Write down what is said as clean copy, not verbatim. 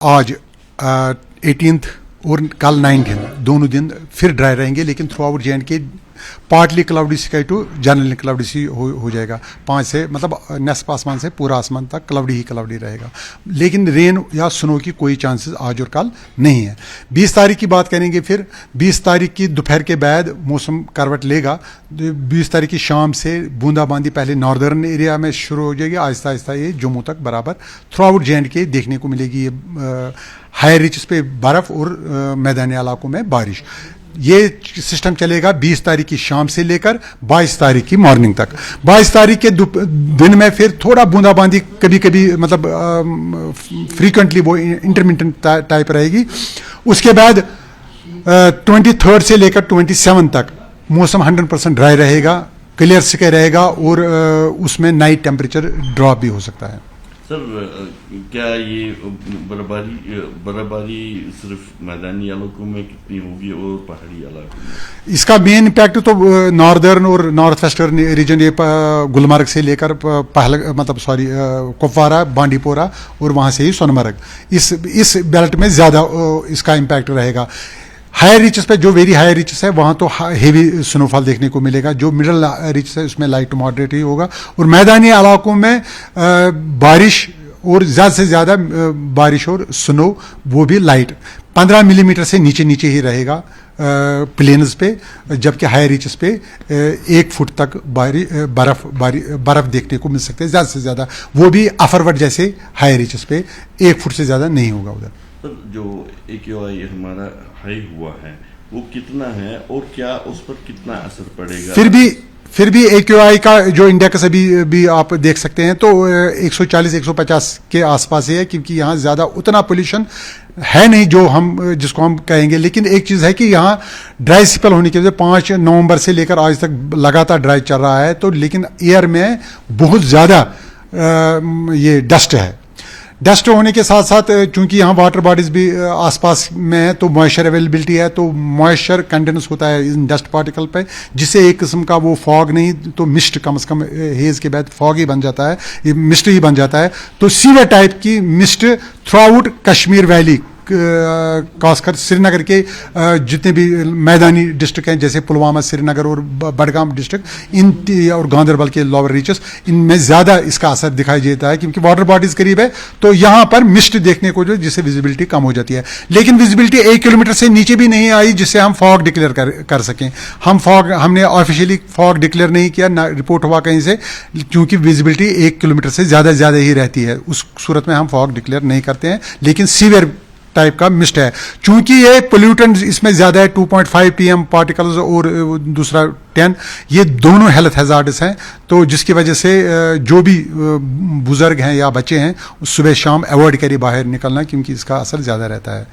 आज 18th और कल 19th दोनों दिन फिर ड्राई रहेंगे, लेकिन throughout JNK partly cloudy sky to generally cloudy सी हो जाएगा। 5 से मतलब नस्फ आसमान से पूरा आसमान तक क्लाउडी ही क्लाउडी रहेगा, लेकिन रेन या स्नो की कोई चांसेस आज और कल नहीं है। 20 तारीख की बात करेंगे, फिर 20 तारीख की दोपहर के बाद मौसम करवट लेगा। 20 तारीख की शाम से बूंदाबांदी पहले नॉर्दर्न एरिया में शुरू हो जाएगी, आहिस्ता आहिस्ता ये जम्मू तक बराबर थ्रू आउट JNK देखने को मिलेगी। ये हायर रिचेस पे बर्फ़ और मैदानी इलाकों में बारिश। ये सिस्टम चलेगा 20 तारीख की शाम से लेकर 22 तारीख की मॉर्निंग तक। 22 तारीख के दिन में फिर थोड़ा बूंदाबांदी कभी कभी मतलब फ्रीक्वेंटली वो इंटरमिटेंट टाइप रहेगी। उसके बाद 23 से लेकर 27 तक मौसम 100% ड्राई रहेगा, क्लियर स्काई रहेगा और उसमें नाइट टेम्परेचर ड्रॉप भी हो सकता है। सर, क्या ये बर्फबारी सिर्फ मैदानी इलाकों में कितनी होगी और पहाड़ी इलाकों में? इसका मेन इम्पैक्ट तो नॉर्दर्न और नॉर्थ वेस्टर्न रीजन, ये गुलमर्ग से लेकर कुपवारा, बांडीपोरा और वहाँ से ही सोनमर्ग, इस बेल्ट में ज़्यादा इसका इम्पैक्ट रहेगा। हायर रिचेस पे जो वेरी हायर रिचेस है वहाँ तो हेवी स्नोफॉल देखने को मिलेगा। जो मिडल रिचेस है उसमें लाइट टू मॉडरेट ही होगा, और मैदानी इलाकों में बारिश और ज़्यादा से ज़्यादा बारिश और स्नो वो भी लाइट 15 मिलीमीटर से नीचे ही रहेगा प्लेन्स पे, जबकि हायर रिचेस पे 1 फुट तक बर्फ देखने को मिल सकते हैं ज़्यादा से ज़्यादा, वो भी अफरवट जैसे हायर रिचेस पे 1 फुट से ज़्यादा नहीं होगा उधर। सर, जो AQI हमारा हाई हुआ है वो कितना है और क्या उस पर कितना असर पड़ेगा? फिर भी AQI का जो इंडेक्स अभी भी आप देख सकते हैं तो 140-150 के आसपास ही है, क्योंकि यहाँ ज़्यादा उतना पोल्यूशन है नहीं जिसको हम कहेंगे। लेकिन एक चीज़ है कि यहाँ ड्राई स्पेल होने की वजह से 5 नवंबर से लेकर आज तक लगातार ड्राई चल रहा है, तो लेकिन एयर में बहुत ज़्यादा ये डस्ट है। डस्ट होने के साथ साथ चूंकि यहाँ वाटर बॉडीज भी आसपास में है, तो मॉइस्चर अवेलेबिलिटी है, तो मॉइस्चर कंडेंस होता है इन डस्ट पार्टिकल पे, जिससे एक किस्म का वो फॉग नहीं तो मिस्ट, कम से कम हेज के बाद फॉग ही बन जाता है, ये मिस्ट ही बन जाता है। तो सीवियर टाइप की mist through out Kashmir valley, खासकर श्रीनगर के जितने भी मैदानी डिस्ट्रिक्ट हैं जैसे पुलवामा, श्रीनगर और बडगाम डिस्ट्रिक्ट, इन और गांधरबल के लोअर रीचेस, इनमें ज़्यादा इसका असर दिखाई देता है, क्योंकि वाटर बॉडीज करीब है, तो यहाँ पर मिस्ट देखने को जिससे विजिबिलिटी कम हो जाती है। लेकिन विजिबिलिटी 1 किलोमीटर से नीचे भी नहीं आई जिससे हम फॉग डिक्लेयर कर सकें। हमने ऑफिशियली फॉग डिक्लेयर नहीं किया, ना रिपोर्ट हुआ कहीं से, क्योंकि विजिबिलिटी 1 किलोमीटर से ज़्यादा ही रहती है। उस सूरत में हम फॉग डिक्लेयर नहीं करते हैं, लेकिन सीवियर टाइप का मिस्ट है। चूंकि ये पोल्यूटेंट इसमें ज़्यादा है, 2.5 PM पार्टिकल्स और दूसरा 10, ये दोनों हेल्थ हैजार्ड्स हैं, तो जिसकी वजह से जो भी बुजुर्ग हैं या बच्चे हैं सुबह शाम अवॉइड करिए बाहर निकलना, क्योंकि इसका असर ज़्यादा रहता है।